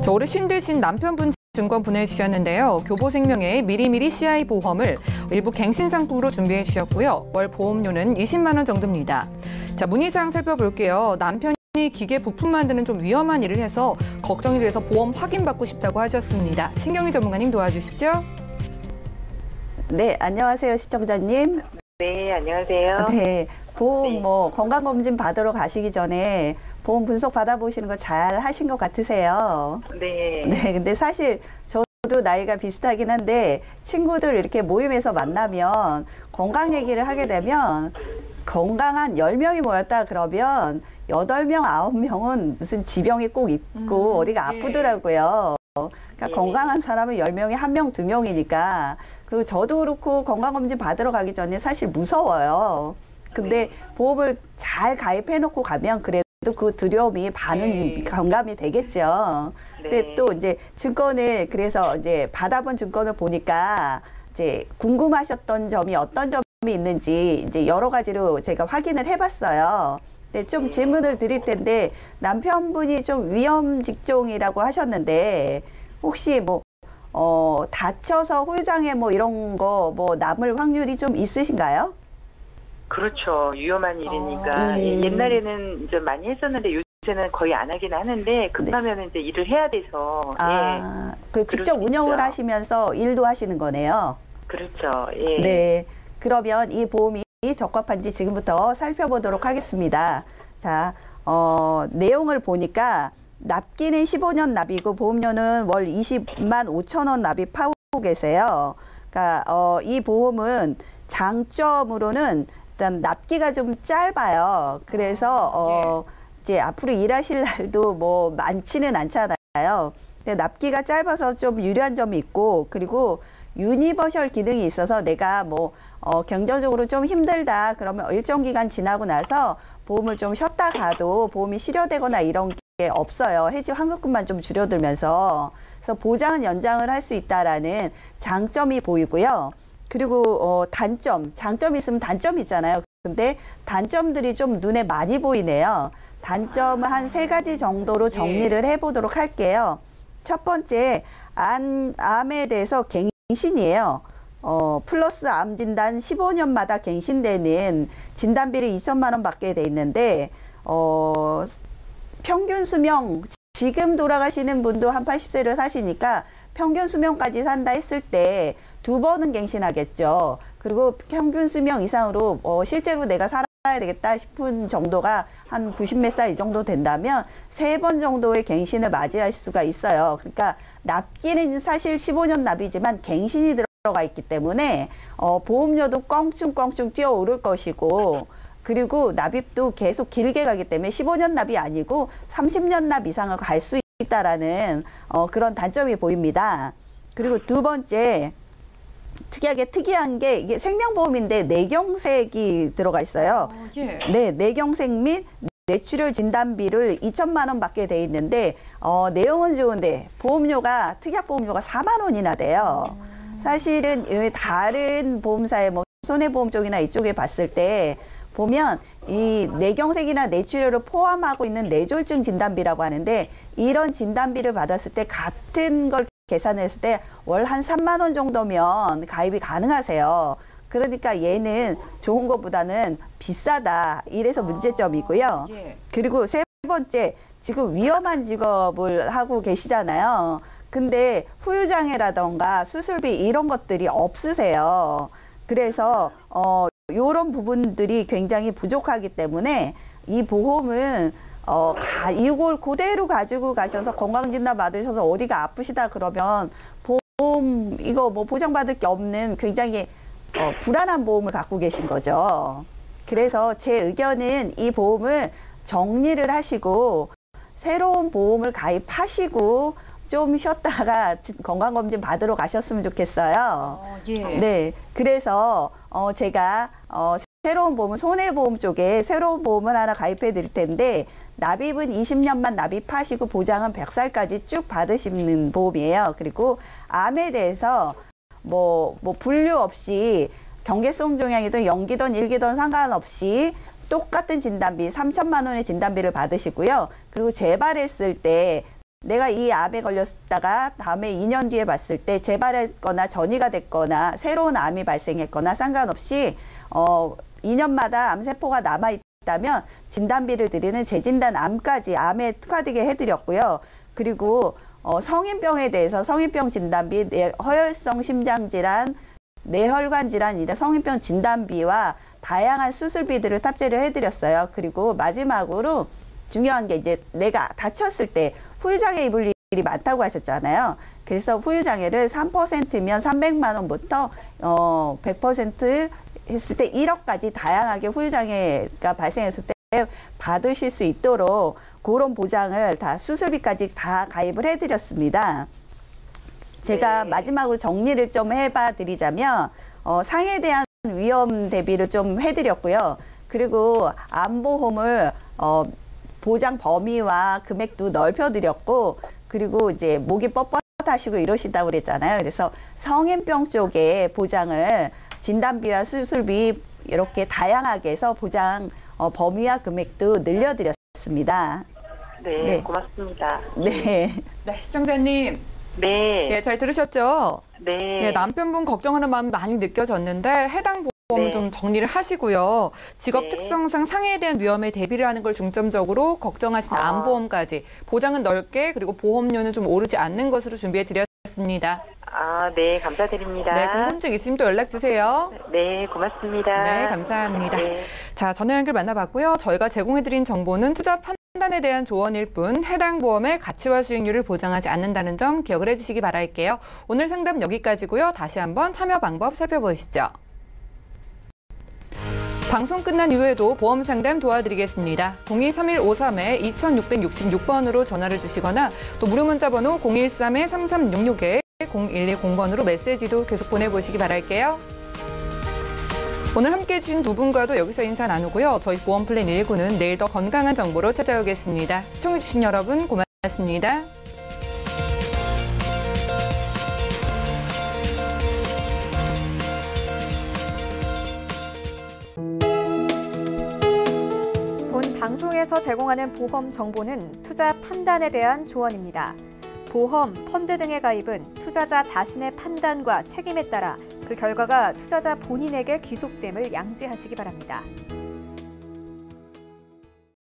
자, 올해 50 되신 남편분 증권 보내주셨는데요. 교보생명의 미리미리 CI 보험을 일부 갱신 상품으로 준비해 주셨고요. 월 보험료는 20만 원 정도입니다. 자, 문의사항 살펴볼게요. 남편이 기계 부품 만드는 좀 위험한 일을 해서 걱정이 돼서 보험 확인받고 싶다고 하셨습니다. 신경희 전문가님 도와주시죠. 네, 안녕하세요, 시청자님. 네, 안녕하세요. 네, 보험 건강검진 받으러 가시기 전에 보험 분석 받아보시는 거 잘 하신 것 같으세요. 네. 네, 근데 사실 저도 나이가 비슷하긴 한데 친구들 이렇게 모임에서 만나면 건강 얘기를 하게 되면 건강한 10명이 모였다 그러면 8명, 9명은 무슨 지병이 꼭 있고 어디가 아프더라고요. 그러니까 건강한 사람은 10명에 1명, 2명이니까 그 저도 그렇고 건강검진 받으러 가기 전에 사실 무서워요. 근데 보험을 잘 가입해놓고 가면 그래도 그 두려움이 반은 경감이 되겠죠. 근데 또 이제 증권을 그래서 이제 받아본 증권을 보니까 이제 궁금하셨던 점이 어떤 점이 있는지 이제 여러 가지로 제가 확인을 해봤어요. 네, 좀 질문을 드릴 텐데 남편분이 좀 위험 직종이라고 하셨는데 혹시 뭐 다쳐서 후유장애 뭐 이런 거 뭐 남을 확률이 좀 있으신가요? 그렇죠. 위험한 일이니까. 옛날에는 이제 많이 했었는데 요새는 거의 안 하긴 하는데 급하면 이제 일을 해야 돼서. 그 직접 운영을 하시면서 일도 하시는 거네요. 그렇죠. 네. 그러면 이 보험이 적합한지 지금부터 살펴보도록 하겠습니다. 자, 내용을 보니까 납기는 15년 납이고 보험료는 월 20만 5천 원 납입하고 계세요. 그러니까 이 보험은 장점으로는 일단 납기가 좀 짧아요. 그래서 이제 앞으로 일하실 날도 뭐 많지는 않잖아요. 근데 납기가 짧아서 좀 유리한 점이 있고 그리고 유니버셜 기능이 있어서 내가 뭐 경제적으로 좀 힘들다 그러면 일정 기간 지나고 나서 보험을 좀 쉬었다 가도 보험이 실효되거나 이런 게 없어요. 해지 환급금만 좀 줄여들면서 그래서 보장은 연장을 할 수 있다라는 장점이 보이고요. 그리고 장점이 있으면 단점이 있잖아요. 근데 단점들이 좀 눈에 많이 보이네요. 단점은 한 3가지 정도로 정리를 해보도록 할게요. 첫 번째, 암에 대해서 갱신이에요. 플러스 암 진단 15년마다 갱신되는 진단비를 2천만 원 받게 돼 있는데 평균 수명 지금 돌아가시는 분도 한 80세를 사시니까 평균 수명까지 산다 했을 때 2번은 갱신하겠죠. 그리고 평균 수명 이상으로 실제로 내가 살아야 되겠다 싶은 정도가 한 90몇 살 이 정도 된다면 3번 정도의 갱신을 맞이할 수가 있어요. 그러니까 납기는 사실 15년 납이지만 갱신이 들어가 있기 때문에 보험료도 껑충껑충 뛰어오를 것이고, 그리고 납입도 계속 길게 가기 때문에 15년 납이 아니고 30년 납 이상을 갈 수 있다라는 그런 단점이 보입니다. 그리고 두 번째, 특이한 게 이게 생명보험인데 뇌경색이 들어가 있어요. 네, 뇌경색 및 뇌출혈 진단비를 2천만 원 받게 돼 있는데 내용은 좋은데 보험료가 특약보험료가 4만 원이나 돼요. 사실은 다른 보험사의 뭐 손해보험 쪽이나 이쪽에 봤을 때 보면 이 뇌경색이나 뇌출혈을 포함하고 있는 뇌졸중 진단비라고 하는데, 이런 진단비를 받았을 때 같은 걸 계산을 했을 때 월 한 3만 원 정도면 가입이 가능하세요. 그러니까 얘는 좋은 것보다는 비싸다. 이래서 문제점이고요. 그리고 세 번째, 지금 위험한 직업을 하고 계시잖아요. 근데 후유장애라던가 수술비 이런 것들이 없으세요. 그래서 요런 부분들이 굉장히 부족하기 때문에 이 보험은 이걸 그대로 가지고 가셔서 건강진단 받으셔서 어디가 아프시다 그러면 보험 이거 뭐 보장받을 게 없는 굉장히 불안한 보험을 갖고 계신 거죠. 그래서 제 의견은 이 보험을 정리를 하시고 새로운 보험을 가입하시고 좀 쉬었다가 건강검진 받으러 가셨으면 좋겠어요. 네, 그래서 제가 새로운 보험은 손해보험 쪽에 새로운 보험을 하나 가입해 드릴 텐데, 납입은 20년만 납입하시고 보장은 100살까지 쭉 받으시는 보험이에요. 그리고 암에 대해서 뭐 분류 없이 경계성 종양이든 연기든 일기든 상관없이 똑같은 진단비 3천만 원의 진단비를 받으시고요. 그리고 재발했을 때 내가 이 암에 걸렸다가 다음에 2년 뒤에 봤을 때 재발했거나 전이가 됐거나 새로운 암이 발생했거나 상관없이 2년마다 암세포가 남아있다면 진단비를 드리는 재진단 암까지 암에 특화되게 해드렸고요. 그리고 성인병에 대해서 성인병 진단비, 허혈성 심장질환, 뇌혈관 질환이나 성인병 진단비와 다양한 수술비들을 탑재를 해드렸어요. 그리고 마지막으로 중요한 게 이제 내가 다쳤을 때 후유장애 입을 일이 많다고 하셨잖아요. 그래서 후유장애를 3%면 300만 원부터 100% 했을 때 1억까지 다양하게 후유장애가 발생했을 때 받으실 수 있도록 그런 보장을 다 수술비까지 다 가입을 해드렸습니다. 제가 마지막으로 정리를 좀 해봐 드리자면 상해에 대한 위험 대비를 좀 해드렸고요. 그리고 암보험을 보장 범위와 금액도 넓혀드렸고, 그리고 이제 목이 뻣뻣하시고 이러시다고 그랬잖아요. 그래서 성인병 쪽에 보장을 진단비와 수술비 이렇게 다양하게 해서 보장 범위와 금액도 늘려드렸습니다. 네, 고맙습니다. 네, 시청자님. 네, 잘 들으셨죠? 네, 남편분 걱정하는 마음이 많이 느껴졌는데 해당 보험은 좀 정리를 하시고요. 직업 특성상 상해에 대한 위험에 대비를 하는 걸 중점적으로 걱정하시는 암보험까지 보장은 넓게, 그리고 보험료는 좀 오르지 않는 것으로 준비해 드렸습니다. 네, 감사드립니다. 네, 궁금증 있으면 또 연락 주세요. 네, 고맙습니다. 네, 감사합니다. 자, 전화 연결 만나봤고요. 저희가 제공해드린 정보는 투자 판단에 대한 조언일 뿐 해당 보험의 가치와 수익률을 보장하지 않는다는 점 기억을 해주시기 바랄게요. 오늘 상담 여기까지고요. 다시 한번 참여 방법 살펴보시죠. 방송 끝난 이후에도 보험 상담 도와드리겠습니다. 023153-2666번으로 전화를 주시거나 또 무료 문자 번호 013-3366에 0120번으로 메시지도 계속 보내보시기 바랄게요. 오늘 함께해 주신 두 분과도 여기서 인사 나누고요. 저희 보험 플랜 19는 내일 더 건강한 정보로 찾아오겠습니다. 시청해 주신 여러분 고맙습니다. 본 방송에서 제공하는 보험 정보는 투자 판단에 대한 조언입니다. 보험, 펀드 등의 가입은 투자자 자신의 판단과 책임에 따라 그 결과가 투자자 본인에게 귀속됨을 양지하시기 바랍니다.